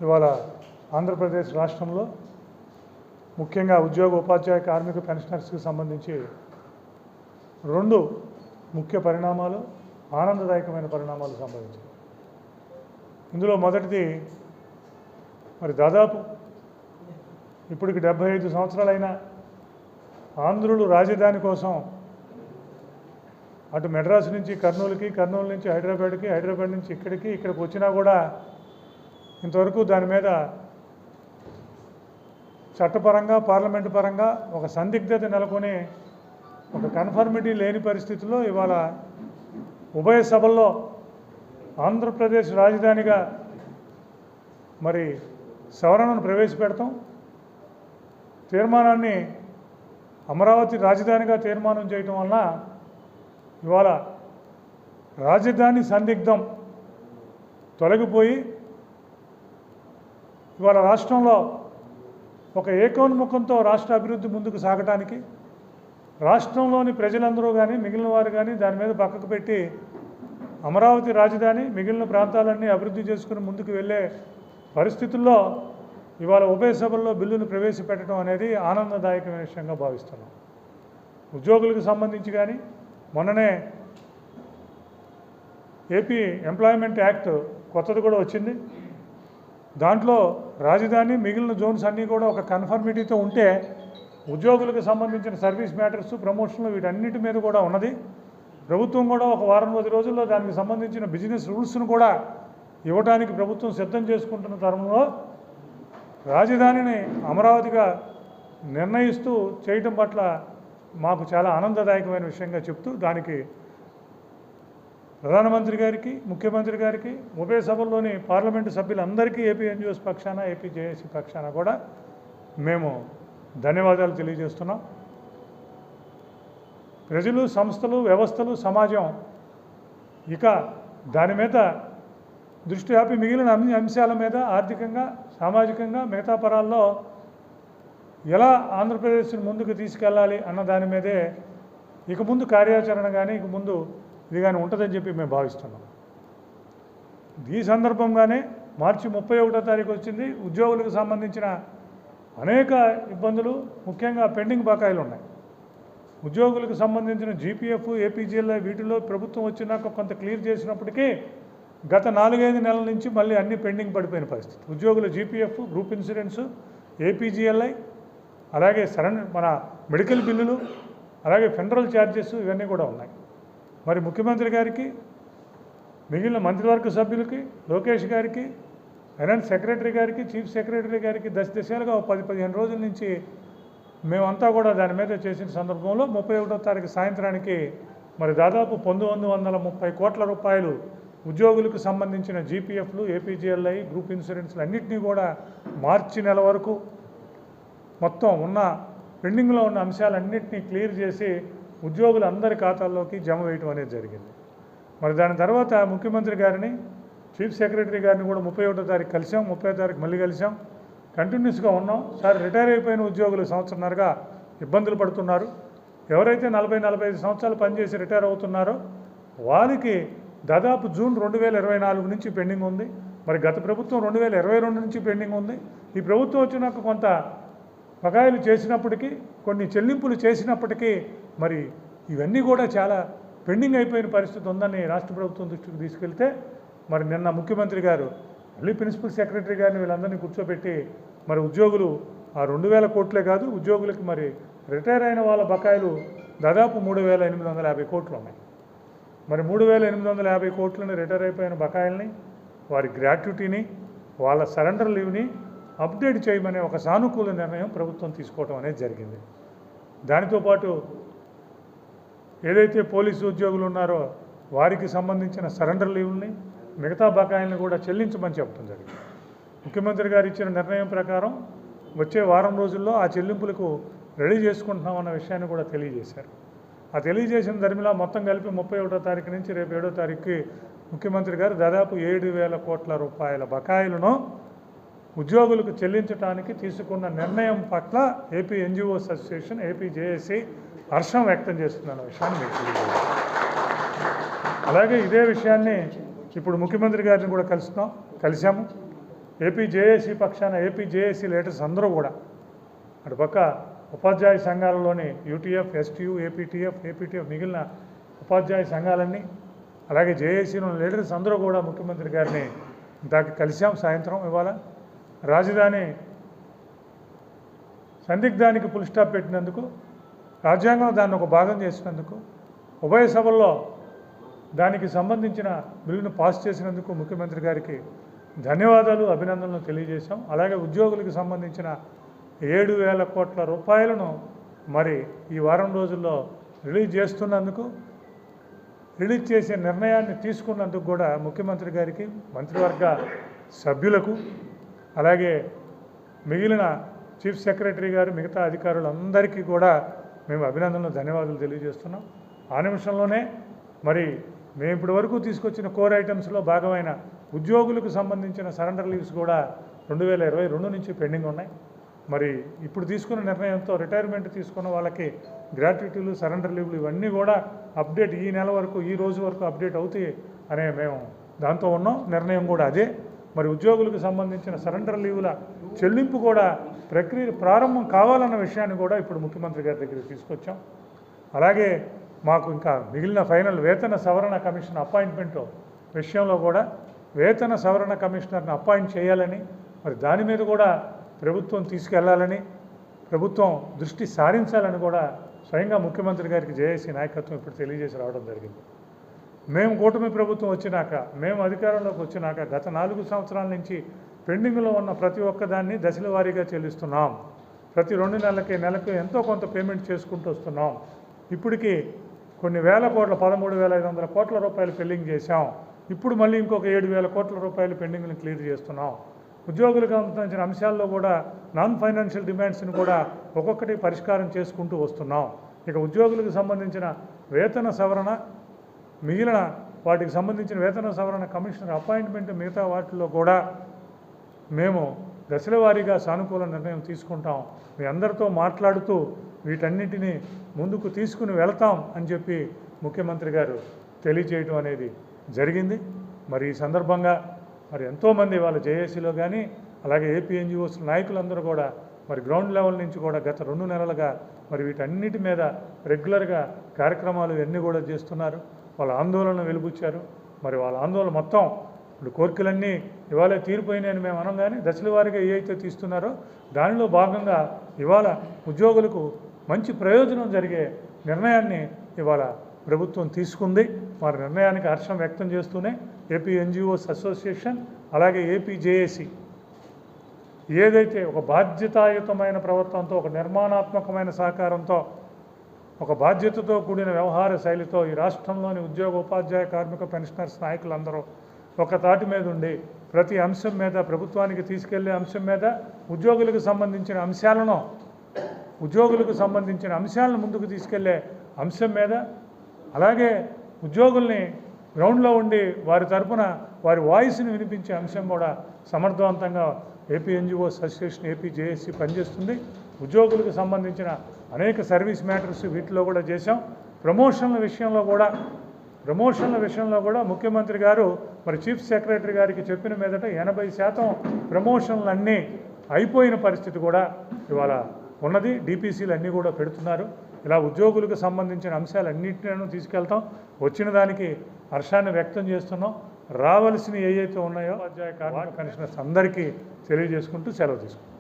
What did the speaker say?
ఇవాళ ఆంధ్రప్రదేశ్ రాష్ట్రంలో ముఖ్యంగా ఉద్యోగ ఉపాధ్యాయ కార్మిక పెన్షనర్స్కి సంబంధించి రెండు ముఖ్య పరిణామాలు, ఆనందదాయకమైన పరిణామాలు సంభవించాయి. ఇందులో మొదటిది మరి దాదాపు ఇప్పటికి 75 సంవత్సరాలైన ఆంధ్రులు రాజధాని కోసం అటు మెడ్రాస్ నుంచి కర్నూలుకి, కర్నూలు నుంచి హైదరాబాద్కి, హైదరాబాద్ నుంచి ఇక్కడికి వచ్చినా కూడా ఇంతవరకు దాని మీద చట్టపరంగా పార్లమెంటు పరంగా ఒక సందిగ్ధత నెలకొని ఒక కన్ఫర్మిటీ లేని పరిస్థితుల్లో ఇవాళ ఉభయ సభల్లో ఆంధ్రప్రదేశ్ రాజధానిగా మరి సవరణను ప్రవేశపెడతాం, తీర్మానాన్ని అమరావతి రాజధానిగా తీర్మానం చేయటం వలన ఇవాళ రాజధాని సందిగ్ధం తొలగిపోయి ఇవాళ రాష్ట్రంలో ఒక ఏకోన్ముఖంతో రాష్ట్ర అభివృద్ధి ముందుకు సాగటానికి రాష్ట్రంలోని ప్రజలందరూ కానీ మిగిలిన వారు కానీ దాని మీద పక్కకు పెట్టి అమరావతి రాజధాని మిగిలిన ప్రాంతాలన్నీ అభివృద్ధి చేసుకుని ముందుకు వెళ్ళే పరిస్థితుల్లో ఇవాళ ఉభయ సభల్లో బిల్లును ప్రవేశపెట్టడం అనేది ఆనందదాయకమైన విషయంగా భావిస్తున్నాం. ఉద్యోగులకు సంబంధించి కానీ మొన్ననే ఏపీ ఎంప్లాయ్మెంట్ యాక్ట్ కొత్తది కూడా వచ్చింది. దాంట్లో రాజధాని మిగిలిన జోన్స్ అన్నీ కూడా ఒక కన్ఫర్మిటీతో ఉంటే ఉద్యోగులకు సంబంధించిన సర్వీస్ మ్యాటర్స్, ప్రమోషన్లు వీటన్నిటి మీద కూడా ఉన్నది. ప్రభుత్వం కూడా ఒక వారం 10 రోజుల్లో దానికి సంబంధించిన బిజినెస్ రూల్స్ను కూడా ఇవ్వడానికి ప్రభుత్వం సిద్ధం చేసుకుంటున్న తరుణంలో రాజధానిని అమరావతిగా నిర్ణయిస్తూ చేయటం పట్ల మాకు చాలా ఆనందదాయకమైన విషయంగా చెప్తూ దానికి ప్రధానమంత్రి గారికి, ముఖ్యమంత్రి గారికి, ఉభయ సభల్లోని పార్లమెంటు సభ్యులందరికీ ఏపీ ఎన్జిఓస్ పక్షాన, ఏపీ జేఏసీ పక్షాన కూడా మేము ధన్యవాదాలు తెలియజేస్తున్నాం. ప్రజలు, సంస్థలు, వ్యవస్థలు, సమాజం ఇక దాని మీద దృష్టి ఆపి మిగిలిన అన్ని అంశాల మీద ఆర్థికంగా, సామాజికంగా, మిగతా పరాల్లో ఎలా ఆంధ్రప్రదేశ్ని ముందుకు తీసుకెళ్ళాలి అన్న దాని మీదే ఇక ముందు కార్యాచరణ కానీ ఇక ముందు ఇది కానీ ఉంటుందని చెప్పి మేము భావిస్తున్నాం. ఈ సందర్భంగానే మార్చి 31వ తారీఖు వచ్చింది. ఉద్యోగులకు సంబంధించిన అనేక ఇబ్బందులు, ముఖ్యంగా పెండింగ్ బకాయిలు ఉన్నాయి. ఉద్యోగులకు సంబంధించిన జీపీఎఫ్, ఏపీజీఎల్ఐ వీటిలో ప్రభుత్వం వచ్చినాక కొంత క్లియర్ చేసినప్పటికీ గత 4-5 నెలల నుంచి మళ్ళీ అన్ని పెండింగ్ పడిపోయిన పరిస్థితి. ఉద్యోగుల జీపీఎఫ్, గ్రూప్ ఇన్సూరెన్స్, ఏపీజీఎల్ఐ, అలాగే మన మెడికల్ బిల్లులు, అలాగే ఫెడరల్ ఛార్జెస్ ఇవన్నీ కూడా ఉన్నాయి. మరి ముఖ్యమంత్రి గారికి, మిగిలిన మంత్రివర్గ సభ్యులకి, లోకేష్ గారికి, ఫైనాన్స్ సెక్రటరీ గారికి, చీఫ్ సెక్రటరీ గారికి దశలుగా 10-15 రోజుల నుంచి మేమంతా కూడా దాని మీద చేసిన సందర్భంలో 31వ తారీఖు సాయంత్రానికి మరి దాదాపు 1930 కోట్ల రూపాయలు ఉద్యోగులకు సంబంధించిన జీపీఎఫ్లు, ఏపీజీఎల్ఐ, గ్రూప్ ఇన్సూరెన్స్లు అన్నింటినీ కూడా మార్చి నెల వరకు మొత్తం ఉన్న పెండింగ్లో ఉన్న అంశాలన్నింటినీ క్లియర్ చేసి ఉద్యోగులందరి ఖాతాల్లోకి జమ వేయటం అనేది జరిగింది. మరి దాని తర్వాత ముఖ్యమంత్రి గారిని, చీఫ్ సెక్రటరీ గారిని కూడా 31వ తారీఖు కలిసాం, 30వ తారీఖు మళ్ళీ కలిసాం. కంటిన్యూస్గా ఉన్నాం. సార్, రిటైర్ అయిపోయిన ఉద్యోగులు సంవత్సరంన్నరగా ఇబ్బందులు పడుతున్నారు. ఎవరైతే 40-45 సంవత్సరాలు పనిచేసి రిటైర్ అవుతున్నారో వారికి దాదాపు జూన్ 2024 నుంచి పెండింగ్ ఉంది. మరి గత ప్రభుత్వం 2022 నుంచి పెండింగ్ ఉంది. ఈ ప్రభుత్వం వచ్చినాక కొంత బకాయిలు చేసినప్పటికీ, కొన్ని చెల్లింపులు చేసినప్పటికీ మరి ఇవన్నీ కూడా చాలా పెండింగ్ అయిపోయిన పరిస్థితి ఉందని రాష్ట్ర ప్రభుత్వం దృష్టికి తీసుకెళ్తే మరి నిన్న ముఖ్యమంత్రి గారు మళ్ళీ ప్రిన్సిపల్ సెక్రటరీ గారిని వీళ్ళందరినీ కూర్చోబెట్టి మరి ఉద్యోగులు ఆ 2000 కోట్లే కాదు, ఉద్యోగులకి మరి రిటైర్ అయిన వాళ్ళ బకాయిలు దాదాపు 3850 కోట్లు ఉన్నాయి. మరి 3850 కోట్లని రిటైర్ అయిపోయిన బకాయిల్ని, వారి గ్రాట్యుటీని, వాళ్ళ సరెండర్ లీవ్ని అప్డేట్ చేయమనే ఒక సానుకూల నిర్ణయం ప్రభుత్వం తీసుకోవడం అనేది జరిగింది. దానితో పాటు ఏదైతే పోలీసు ఉద్యోగులు ఉన్నారో వారికి సంబంధించిన సరెండర్ లీవ్ని, మిగతా బకాయిల్ని కూడా చెల్లించమని చెప్పడం జరిగింది. ముఖ్యమంత్రి గారు ఇచ్చిన నిర్ణయం ప్రకారం వచ్చే వారం రోజుల్లో ఆ చెల్లింపులకు రెడీ చేసుకుంటున్నామన్న విషయాన్ని కూడా తెలియజేశారు. ఆ తెలియజేసిన ధర్మిలా మొత్తం కలిపి 31వ తారీఖు నుంచి రేపు 7వ తారీఖుకి ముఖ్యమంత్రి గారు దాదాపు 7,000 కోట్ల రూపాయల బకాయిలను ఉద్యోగులకు చెల్లించడానికి తీసుకున్న నిర్ణయం పట్ల AP NGOs association, AP JAC హర్షం వ్యక్తం చేస్తున్న విషయాన్ని మీకు తెలియజేస్తాను. అలాగే ఇదే విషయాన్ని ఇప్పుడు ముఖ్యమంత్రి గారిని కూడా కలిసాము. ఏపీ జేఏసీ పక్షాన ఏపీ జేఏసీ లీడర్స్ అందరూ కూడా అటుపక్క ఉపాధ్యాయ సంఘాలలోని యూటీఎఫ్, ఎస్టీయూ, ఏపీటీఎఫ్, ఏపీటీఎఫ్ మిగిలిన ఉపాధ్యాయ సంఘాలన్నీ అలాగే జేఏసీలోని లీడర్స్ అందరూ కూడా ముఖ్యమంత్రి గారిని ఇందాక కలిసాం. సాయంత్రం ఇవాళ రాజధాని సందిగ్ధానికి ఫుల్ స్టాప్ పెట్టినందుకు, రాజ్యాంగం దాన్ని ఒక భాగం చేసినందుకు, ఉభయ సభల్లో దానికి సంబంధించిన బిల్లును పాస్ చేసినందుకు ముఖ్యమంత్రి గారికి ధన్యవాదాలు, అభినందనలు తెలియజేశాం. అలాగే ఉద్యోగులకు సంబంధించిన 7,000 కోట్ల రూపాయలను మరి ఈ వారం రోజుల్లో రిలీజ్ చేస్తున్నందుకు, రిలీజ్ చేసే నిర్ణయాన్ని తీసుకున్నందుకు కూడా ముఖ్యమంత్రి గారికి, మంత్రివర్గ సభ్యులకు, అలాగే మిగిలిన చీఫ్ సెక్రటరీ గారు, మిగతా అధికారులందరికీ కూడా మేము అభినందనలు, ధన్యవాదాలు తెలియజేస్తున్నాం. ఆ నిమిషంలోనే మరి మేము ఇప్పటి వరకు తీసుకొచ్చిన కోర్ ఐటమ్స్లో భాగమైన ఉద్యోగులకు సంబంధించిన సరెండర్ లీవ్స్ కూడా 2022 నుంచి పెండింగ్ ఉన్నాయి. మరి ఇప్పుడు తీసుకున్న నిర్ణయంతో రిటైర్మెంట్ తీసుకున్న వాళ్ళకి గ్రాట్యుటీలు, సరెండర్ లీవ్లు ఇవన్నీ కూడా అప్డేట్ ఈ నెల వరకు, ఈ రోజు వరకు అప్డేట్ అవుతాయి అనే మేము దాంతో ఉన్నాం. నిర్ణయం కూడా అదే. మరి ఉద్యోగులకు సంబంధించిన సరెండర్ లీవుల చెల్లింపు కూడా ప్రక్రియ ప్రారంభం కావాలన్న విషయాన్ని కూడా ఇప్పుడు ముఖ్యమంత్రి గారి దగ్గరికి తీసుకొచ్చాం. అలాగే మాకు ఇంకా మిగిలిన ఫైనల్ వేతన సవరణ కమిషన్ అపాయింట్మెంట్ విషయంలో కూడా వేతన సవరణ కమిషనర్ని అపాయింట్ చేయాలని, మరి దాని మీద కూడా ప్రభుత్వం తీసుకెళ్లాలని, ప్రభుత్వం దృష్టి సారించాలని కూడా స్వయంగా ముఖ్యమంత్రి గారికి జేఏసీ నాయకత్వం ఇప్పుడు తెలియజేసి రావడం జరిగింది. మేము కూటమి ప్రభుత్వం వచ్చినాక, మేము అధికారంలోకి వచ్చినాక గత 4 సంవత్సరాల నుంచి పెండింగ్లో ఉన్న ప్రతి ఒక్కదాన్ని దశల వారీగా చెల్లిస్తున్నాం. ప్రతి 2 నెలలకు ఎంతో కొంత పేమెంట్ చేసుకుంటూ వస్తున్నాం. ఇప్పటికీ కొన్ని వేల కోట్ల 13,500 కోట్ల రూపాయలు పెండింగ్ చేశాం. ఇప్పుడు మళ్ళీ ఇంకొక 7,000 కోట్ల రూపాయలు పెండింగ్ని క్లియర్ చేస్తున్నాం. ఉద్యోగులకు సంబంధించిన అంశాల్లో కూడా నాన్ ఫైనాన్షియల్ డిమాండ్స్ని కూడా ఒక్కొక్కటి పరిష్కారం చేసుకుంటూ వస్తున్నాం. ఇక ఉద్యోగులకు సంబంధించిన వేతన సవరణ, మిగిలిన వాటికి సంబంధించిన వేతన సవరణ కమిషనర్ అపాయింట్మెంట్, మిగతా వాటిల్లో కూడా మేము దశల వారీగా సానుకూల నిర్ణయం తీసుకుంటాం. మీ అందరితో మాట్లాడుతూ వీటన్నిటినీ ముందుకు తీసుకుని వెళతాం అని చెప్పి ముఖ్యమంత్రి గారు తెలియజేయటం అనేది జరిగింది. మరి ఈ సందర్భంగా మరి ఎంతోమంది వాళ్ళ జేఏసీలో కానీ, అలాగే ఏపీ ఎన్జిఓస్ నాయకులందరూ కూడా మరి గ్రౌండ్ లెవెల్ నుంచి కూడా గత 2 నెలలుగా మరి వీటన్నిటి మీద రెగ్యులర్గా కార్యక్రమాలు ఇవన్నీ కూడా చేస్తున్నారు. వాళ్ళ ఆందోళన వెలుబుచ్చారు. మరి వాళ్ళ ఆందోళన మొత్తం ఇప్పుడు కోరికలన్నీ ఇవాళ తీరిపోయినాయని మేము అనం, కానీ దశల వారీగా ఏవైతే తీస్తున్నారో దానిలో భాగంగా ఇవాళ ఉద్యోగులకు మంచి ప్రయోజనం జరిగే నిర్ణయాన్ని ఇవాళ ప్రభుత్వం తీసుకుంది. వారి నిర్ణయానికి హర్షం వ్యక్తం చేస్తూనే ఏపీ ఎన్జిఓస్ అసోసియేషన్, అలాగే ఏపీ జేఏసీ ఏదైతే ఒక బాధ్యతాయుతమైన ప్రవర్తనతో, ఒక నిర్మాణాత్మకమైన సహకారంతో, ఒక బాధ్యతతో కూడిన వ్యవహార శైలితో ఈ రాష్ట్రంలోని ఉద్యోగ, ఉపాధ్యాయ, కార్మిక, పెన్షనర్స్ నాయకులందరూ ఒక తాటి మీద ఉండి ప్రతి అంశం మీద, ప్రభుత్వానికి తీసుకెళ్లే అంశం మీద, ఉద్యోగులకు సంబంధించిన అంశాలను ముందుకు తీసుకెళ్లే అంశం మీద, అలాగే ఉద్యోగుల్ని గ్రౌండ్లో ఉండి వారి తరఫున వారి వాయిస్ని వినిపించే అంశం కూడా సమర్థవంతంగా AP NGOs association, AP JAC పనిచేస్తుంది. ఉద్యోగులకు సంబంధించిన అనేక సర్వీస్ మ్యాటర్స్ వీటిలో కూడా చేశాం. ప్రమోషన్ల విషయంలో కూడా ముఖ్యమంత్రి గారు మరి చీఫ్ సెక్రటరీ గారికి చెప్పిన మీదట 80% ప్రమోషన్లు అన్నీ అయిపోయిన పరిస్థితి కూడా ఇవాళ ఉన్నది. డిపిసీలు అన్నీ కూడా పెడుతున్నారు. ఇలా ఉద్యోగులకు సంబంధించిన అంశాలన్నింటినీ తీసుకెళ్తాం. వచ్చిన దానికి హర్షాన్ని వ్యక్తం చేస్తున్నాం. రావాల్సినవి ఏవైతే ఉన్నాయో ఉపాధ్యాయ, కార్మిక, పెన్షనర్స్ అందరికీ తెలియజేసుకుంటూ సెలవు తీసుకుంటాం.